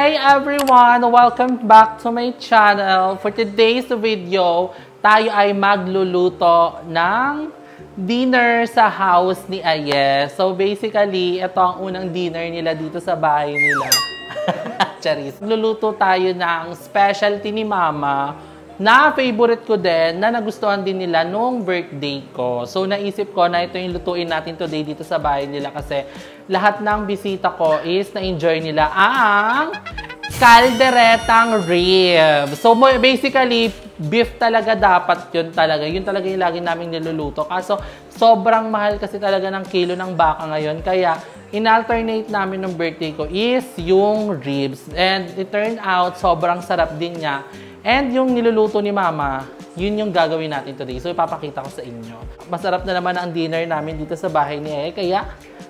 Hey everyone! Welcome back to my channel. For today's video, tayo ay magluluto ng dinner sa house ni Ayes. So basically, ito ang unang dinner nila dito sa bahay nila. Charis. Luluto tayo ng specialty ni Mama na favorite ko din, na nagustuhan din nila nung birthday ko. So naisip ko na ito yung lutuin natin today dito sa bahay nila kasi lahat ng bisita ko is na-enjoy nila ang kalderetang ribs. So basically, beef talaga dapat yun talaga. Yun talaga yung lagi namin niluluto. Kaso sobrang mahal kasi talaga ng kilo ng baka ngayon. Kaya in-alternate namin ng birthday ko is yung ribs. And it turned out sobrang sarap din niya. And yung niluluto ni Mama, yun yung gagawin natin today. So, ipapakita ko sa inyo. Masarap na naman ang dinner namin dito sa bahay ni Eye. Kaya,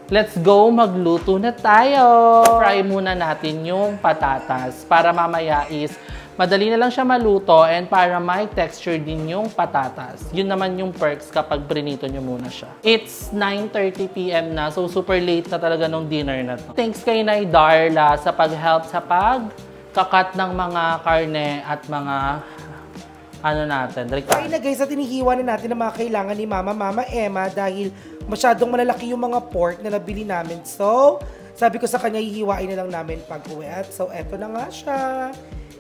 let's go! Magluto na tayo! Fry muna natin yung patatas para mamaya is madali na lang siya maluto and para may texture din yung patatas. Yun naman yung perks kapag prinito nyo muna siya. It's 9:30 PM na, so super late na talaga nung dinner na to. Thanks kay Nay Darla sa pag-help sa kakat ng mga karne at mga ano natin. Ay na guys, at inihiwa na natin ang mga kailangan ni Mama Emma dahil masyadong malalaki yung mga pork na nabili namin. So, sabi ko sa kanya, hihiwain na lang namin pag-uwi. At so, eto na nga siya.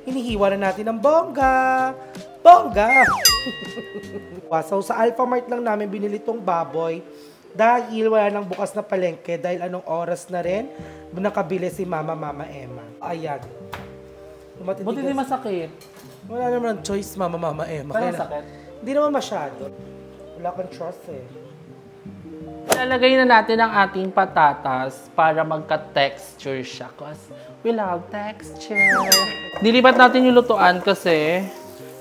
Hinihiwa na natin ng bongga. Bongga! So, sa Alphamart lang namin binili tong baboy dahil wala nang bukas na palengke dahil anong oras na rin nakabili si Mama Emma. Ayan. Buti di masakit. Wala naman choice, Mama Emma. Parang sakit? Hindi naman masyado. Wala kang trust eh. Ilalagay na natin ang ating patatas para magka-texture siya. Because we love texture. Dilipat natin yung lutuan kasi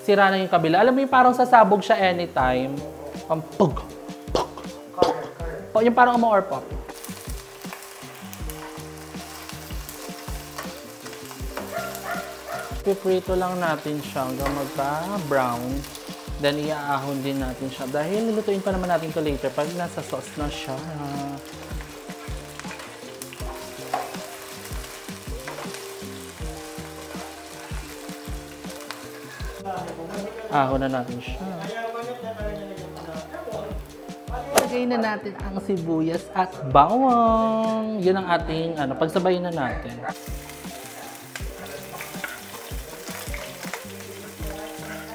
sira na yung kabila. Alam mo yung parang sasabog siya anytime. Ang pug. Yung parang ama or pop. Piprito lang natin siya hanggang magka-brown. Then, iaahon din natin siya. Dahil nilutuin pa naman natin ito later pag nasa sauce na siya. Ahon na natin siya. Lagay na natin ang sibuyas at bawang. Yun ang ating, pagsabayin na natin.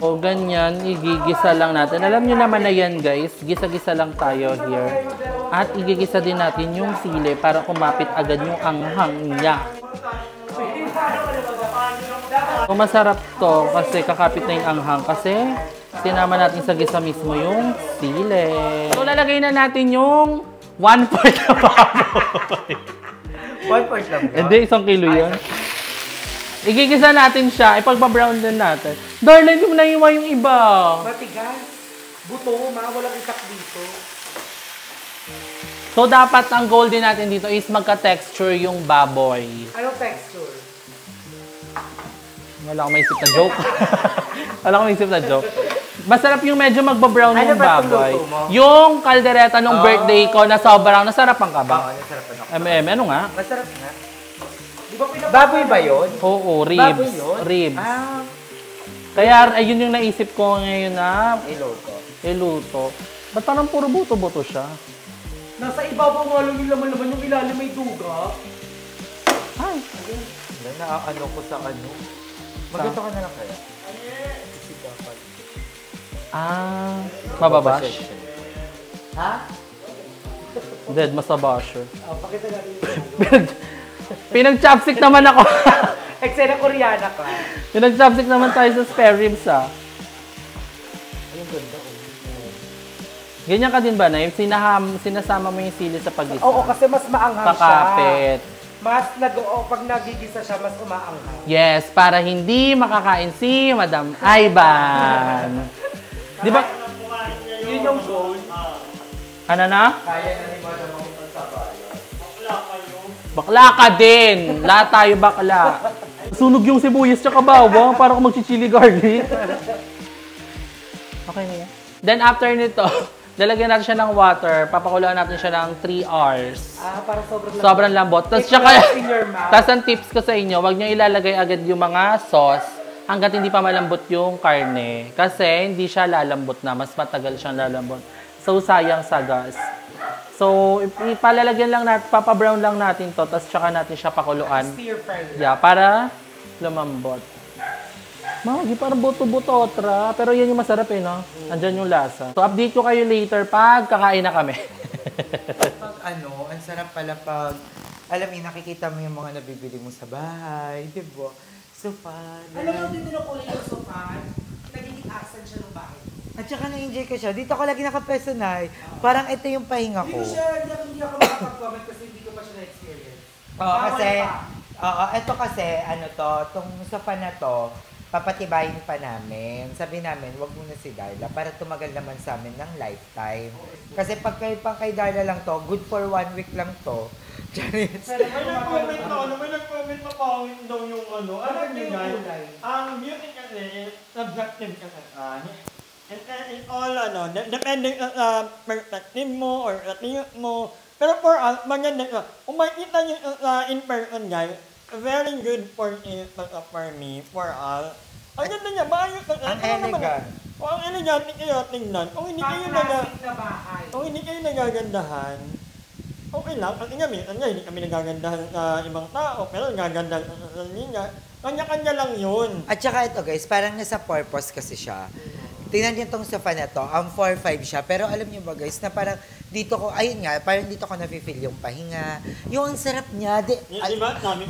O ganyan, igigisa lang natin. Alam nyo naman na yan guys, gisa-gisa lang tayo here. At igigisa din natin yung sili para kumapit agad yung anghang niya. So, masarap to kasi kakapit na yung anghang kasi sinama natin sa gisa mismo yung sili. So lalagay na natin yung 1/4 na baboy. 1/4 lang ba? Hindi, 1 kilo yun. Igigisa natin siya, ipagpa-brown din natin. Darling, hindi mo naiwa yung iba. Matigas. Buto, walang itak dito. So, dapat ang goal din natin dito is magka-texture yung baboy. Anong texture? Wala akong maisip na joke. Wala akong maisip na joke. Masarap yung medyo magba-brown yung baboy. Yung kaldereta nung birthday ko na sobrang nasarapan ka ba? Oo, nasarapan ako. Ano nga? Masarap nga. Baboy ba yun? Oo, ribs. Baboy yun? Ribs. Ah. Kaya ayun yung naisip ko ngayon na iluto. Ba't parang puro buto-buto siya? Nasa ibabaw nga lang yung laman-laman, yung ilalim may duga. Ay. Naaano ko sa ano. Magluto ka na lang kaya. Mababash? Ha? Dead, masabasher. Pakita natin. Pinag-chopstick naman ako. Eksena Koreana ka. Pinag-chopstick naman tayo sa spare ribs Ayun, ganda. Ganyan ka din ba, Nay? Sinasama mo yung sili sa pag-isa? Oo, kasi mas maanghang Kakapit. siya. Pag nagigisa siya, mas umaanghang. Yes, para hindi makakain si Madam Ivan. Di ba? Yun yung goal. Ano na? Kaya na ni Madam ang pagsabayan. Bakla ka din! Lahat tayo bakla. Sunog yung sibuyas tsaka bawang. Parang kung mag-chili garlic. Okay na yan. Then after nito, lalagyan natin siya ng water. Papakuluan natin siya ng 3 hours. Para sobrang lambot. Sobrang lambot. Tapos ang tips ko sa inyo, wag niyo ilalagay agad yung mga sauce hanggat hindi pa malambot yung karne. Kasi hindi siya lalambot na. Mas matagal siyang lalambot. So, sayang sa gas. So, ipalalagyan lang natin, papabrown lang natin to, tapos tsaka natin siya pakuluan. Stir fry. Yeah, para lumambot. Magi, parang buto-buto, otra. Pero yan yung masarap eh, no? Andyan yung lasa. So, update ko kayo later pag kakain na kami. Ang sarap pala pag, alam mo, nakikita mo yung mga nabibili mo sa bahay, di ba? Sofa. Alam mo, dito na kulay yung sofa. Nagiging accent siya ng bahay. At saka na-enjoy ko siya. Dito ako lagi nakapersonal. Parang ito yung pahinga ko. Hindi ako makapag-comment kasi hindi ko pa siya na-experience. Oo, kasi, ito kasi, itong sofa na to, papatibayin pa namin. Sabi namin, wag muna si Darla para tumagal naman sa amin ng lifetime. Kasi pag kay Darla lang to, good for 1 week lang to. Janet. May nag-comment na pangit daw yung alam niyo guys, ang beauty kasi, subjective kasi. It's all, depending sa perspective mo or opinion mo. Pero for us, maganda ito. Kung makikita nyo in person guys, very good for me, for us. Ang ganda niya, maayos na. Ang elegant. Ang elegant kayo tingnan. Kung hindi kayo nagagandahan, okay lang. Ang minsan nga, hindi kami nagagandahan sa ibang tao, pero nagagandahan sa niya. Kanya-kanya lang yun. At saka ito guys, parang nasa purpose kasi siya. Tingnan niyo itong sofa na to, ang 4-5 siya. Pero alam niyo ba guys, na parang dito ko, ayun nga, parang dito ko nafe-feel yung pahinga. Yung ang sarap niya.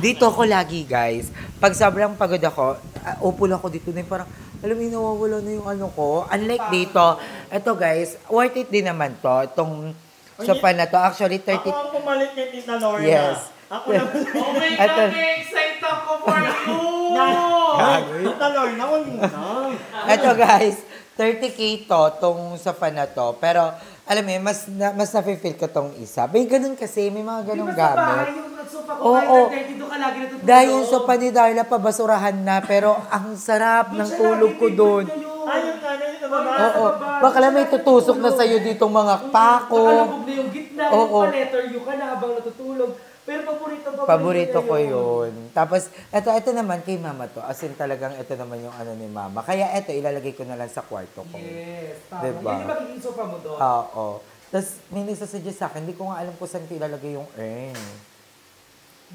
Dito ko lagi guys. Pag sobrang pagod ako, upo lang ako dito na parang, alam mo, nawawala na yung ko. Unlike dito, ito guys, worth it din naman to. Itong sofa na to, actually 30... Ako ang pumalit kay Tita Lorna. Yes. Ako naman. Oh my God, excited ako for you! Tita Lorna, huwag mo na. Ito guys, 30K to, tong sofa na to. Pero, alam mo, mas nafe-feel ko tong isa. May ganun kasi, may mga ganun gamit. Oo. Dahil yung sofa ni Darla, pabasurahan na. Pero, ang sarap ng tulog ko doon. Ayun na, sa baba. Oo. Baka lang may tutusok na sa'yo ditong mga pako. Nakalabog na yung gitna, yung pa-letter U ka na habang natutulog. Pero paborito ko yun. Tapos, ito naman kay mama to. As in talagang ito naman yung ni mama. Kaya ito, ilalagay ko na lang sa kwarto ko. Yes, tama. Diba? Yan yung magiging sofa mo doon. Oo. Tapos, may nagsasuggest sa akin, hindi ko nga alam kung saan ko ilalagay yung urn.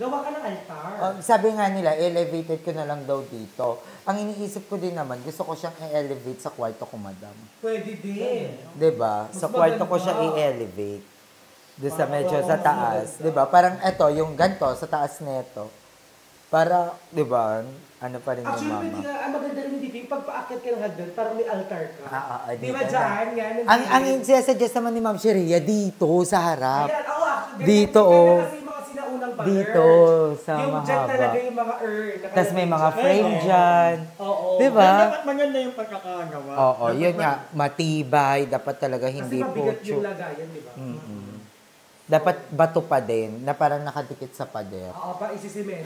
Gawa ka ng altar. Sabi nga nila, elevated ko na lang daw dito. Ang iniisip ko din naman, gusto ko siyang i-elevate sa kwarto ko, madam. Pwede din. Diba? Sa kwarto ko siya i-elevate. Doon sa medyo sa taas. Diba? Parang ito, yung ganito, sa taas nito. Para, diba? Ano pa rin yung mama. Actually, ang maganda rin dito, yung pagpaakyat ka ng hagdan, parang may altar ka. Di ba dito dyan? Yan, ang sinasuggest naman ni Ma'am Sheria, dito, sa harap. Ayan, actually, Dito, kasi yung mga sinaunang pa dito, sa yung mahaba. dyan talaga yung mga urn. Tapos may mga frame dyan. Oo. Diba? Dapat maganda yung pagkakagawa. Oo, yun nga. Matibay. Dapat talaga hindi Kasi mabigat po. yung lagayan, di ba? Dapat bato pa din, na parang nakadikit sa pader. Oo, pa isisimen.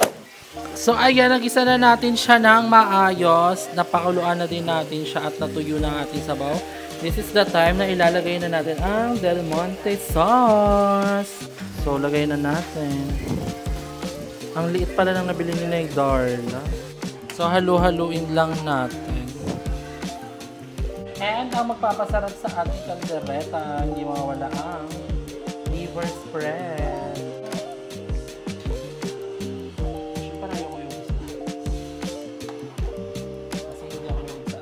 So ayan, nag-isa na natin siya ng maayos. Napakuluan na din natin siya at natuyo na ating sabaw. This is the time na ilalagay na natin ang Del Monte sauce. So lagay na natin. Ang liit pala ng nabili ni Darla. So halu-haluin lang natin. And ang magpapasarap sa ating kaldereta, hindi mawawala ang liver spread. Siyempre ayoko yung isa. Kasi hindi ako yung isa.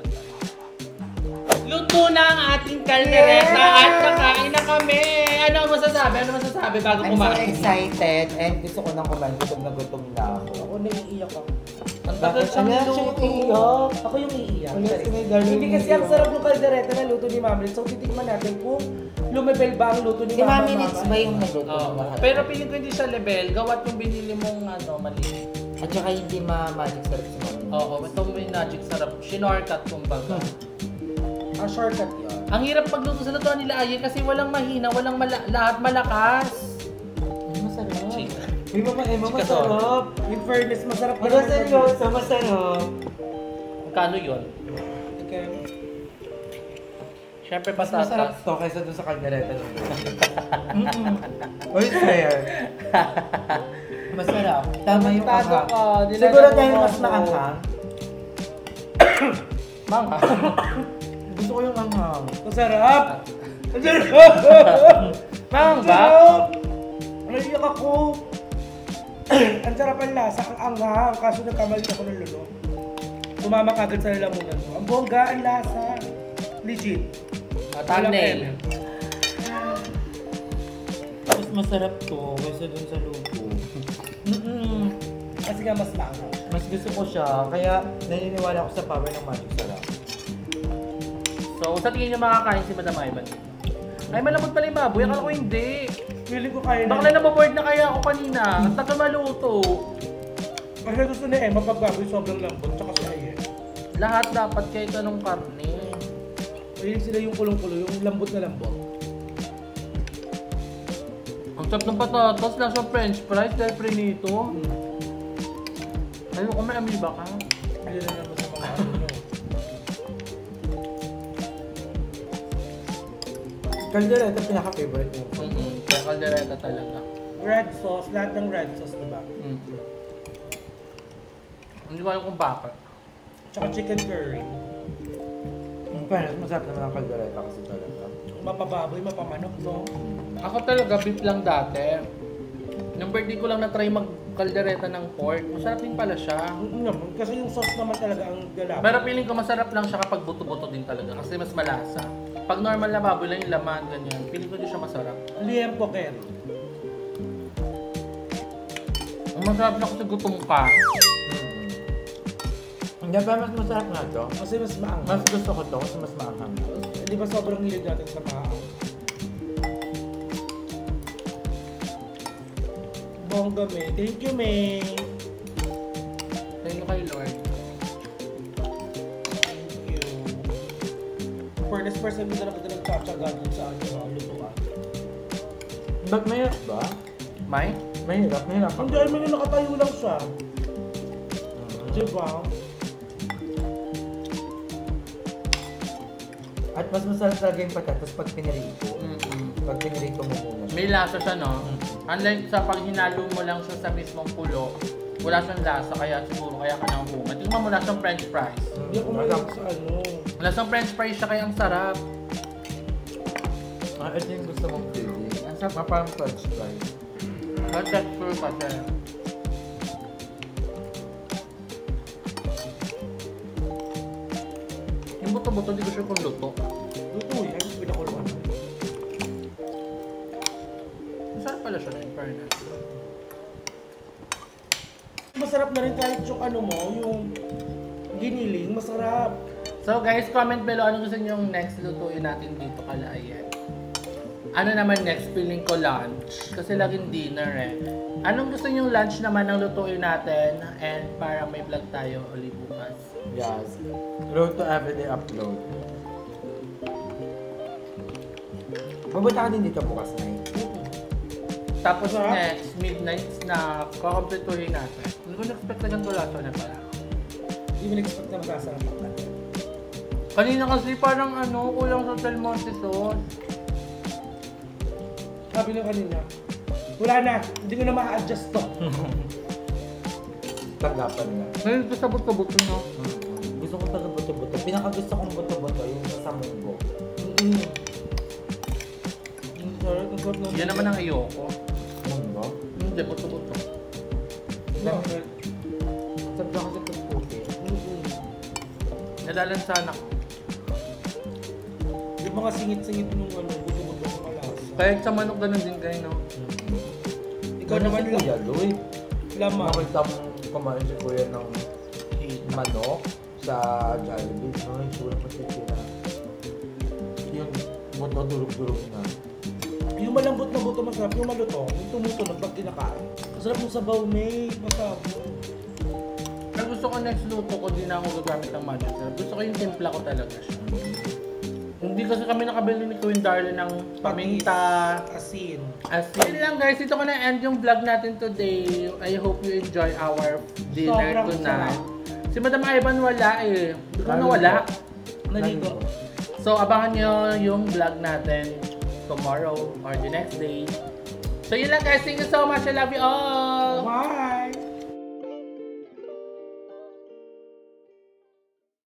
Luto na ang ating kaldereta at nakain na kami! Ano masasabi? Ano masasabi bago I'm so kumain? excited and gusto ko nang kumain. Gutom na ako. Ako naiiyak ako. Ang tagal siyang niluto. Ako yung iiyak. Hindi Hindi kasi ang sarap ng kaldereta na luto ni Mami. So titikman natin kung lumebel ba ang luto ni Si Mama. Mami Nits ba yung nagluto? Oo. Pero piling ko hindi siya level. Gawat yung binili mong mali. At saka hindi ma-magic sarap si Mami. Oo, ito may magic sarap. Shinorkat kumbaga. Ang shortcut yun. Ang hirap magluto sa lutuan nila Aye kasi walang mahina, walang lahat malakas. Masarap. Chika. Uy, Mama Emma, Chika masarap. In fairness, masarap pa Masarap. Masarap. Magkano yun? Okay. Siyempre Mas masarap patatas. to kaysa dun sa kaldereta ng Uy, fair. Masarap. Tama yung Tado anghang. ka, dinala Siguro mo dahil mas ako. maanghang. Manga. Gusto ko yung anghang. Masarap! Manga? Naiyak ako. Ang sarap ang lasa, ang anghang. Kaso nagkamali ako ng lulo. Tumama kagad sa lalamunan mo. Ang bongga, ang lasa. Legit. Thumbnail. Tapos masarap to kaysa dun sa lupo. Kasi nga mas maanghang. Mas gusto ko siya, kaya naniniwala ako sa power ng magic sarap. So, sa tingin niyo makakain si Madam Ivan? Ay, malambot pala yung baboy. Akala ko hindi. Feeling ko kaya Bakla nababoard na kaya ako kanina. Ang taga maluto. Kasi gusto ni Emma pag baboy sobrang lambot. Tsaka si Ayen. Lahat dapat kahit anong karne. Ayun sila yung kulong-kulo, yung lambot na lambot. Ang sarap ng patatas, lasang french fries dahil prinito. Ayun ko may amoeba ka. Ayun na naman sa mga ano nyo. Kaldereta, pinaka-favorite mo. Kaya kaldereta talaga. Red sauce, lahat ng red sauce, diba? Hindi ko alam kung bakit. Tsaka chicken curry. Pero masarap naman ang kaldereta kasi talaga. Mapababoy, mapamanok, no? Ako talaga beef lang dati. Nung birthday ko lang na-try mag-kaldereta ng pork. Masarap din pala siya. Naman, kasi yung sauce naman talaga ang galap. Pero feeling ko masarap lang siya kapag buto-buto din talaga kasi mas malasa. Pag normal na baboy lang yung laman, ganyan. Feeling ko di siya masarap. Liempo ken. Ang masarap na kasi gutom ka. Hindi ba mas masarap nga to? Kasi mas maanghang. Mas gusto ko to kasi mas maanghang. Di ba sobrang hilig natin sa maanghang? Bongga, May. Thank you, May. Thank you kay Lord. Thank you. For this person, hindi na kita nagtsatsaga dun sa ano, lutuan. Ba't mahirap ba? May? Mahirap. Hindi, I mean, nakatayo lang siya. Diba? At mas masarap talaga yung patatas pag pinirito. Pag pinirito mo muna siya. May lasa siya, no? Unlike sa pag hinalo mo lang siya sa mismong pulo, wala siyang lasa, kaya siguro kaya ka nahunga. Tingnan mo na siyang french fries. Hindi ako mahilig sa ano. Lasang french fries siya kaya ang sarap. Ito yung gusto mong pili. Ang sarap nga parang french fries. Ang texture kasi. Yung buto-buto, di ko sure kung luto. Luto yan, pinakuluan. Masarap pala siya in fairness. Masarap na rin kahit yung ano mo, yung giniling, masarap. So guys, comment below ano gusto nyo yung next lutuin natin dito kala Ayen. Ano naman next? Feeling ko lunch. Kasi laging dinner eh. Anong gusto nyo lunch naman ang lutuin natin? And para may vlog tayo ulit bukas. Yes. Road to everyday upload. Mabuta ka din dito bukas na Tapos Sarap. next, midnight snack. Kakompletuhin natin. Hindi ko na-expect na ganito laso na pala. Hindi mo na-expect na masasarap ang natin. Kanina kasi parang ano, kulang sa Del Monte sauce. Sabi nyo kanina, wala na, hindi ko na ma-adjust to. Tagapan nga. Ngayon ko sa buto-buto no. Gusto ko taga buto-buto. Pinakagusto kong buto-buto yung sa munggo. Ang sarap na. Yan naman ang ayoko. Munggo? Hindi, buto-buto. Bakit? Sabi na kasi ito puti. Nalalansan ako. Yung mga singit-singit nung ano, buto-buto ng malas. Kahit sa manok ganun din kayo, no? Ikaw naman si Kuya Lloyd. lamang. Nakita mong kumain si Kuya ng manok sa Jollibee. Ang itsura pa siya sila. Yung buto durug-durug na. Yung malambot na buto masarap, yung malutong, yung tumutunog pag kinakain. Masarap yung sabaw, May. Masarap. Pero gusto ko next luto ko, di na ako gagamit ng magic syrup. Gusto ko yung timpla ko talaga siya. Hindi kasi kami nakabili ni Queen Darlene ng paminta. Asin. Yun lang guys, dito ko na-end yung vlog natin today. I hope you enjoy our dinner Sobrang tonight. sarap. Si Madam Ivan wala eh. Hindi ko nawala. Naligo. So, abangan nyo yung vlog natin tomorrow or the next day. So, yun lang guys. Thank you so much. I love you all. Bye!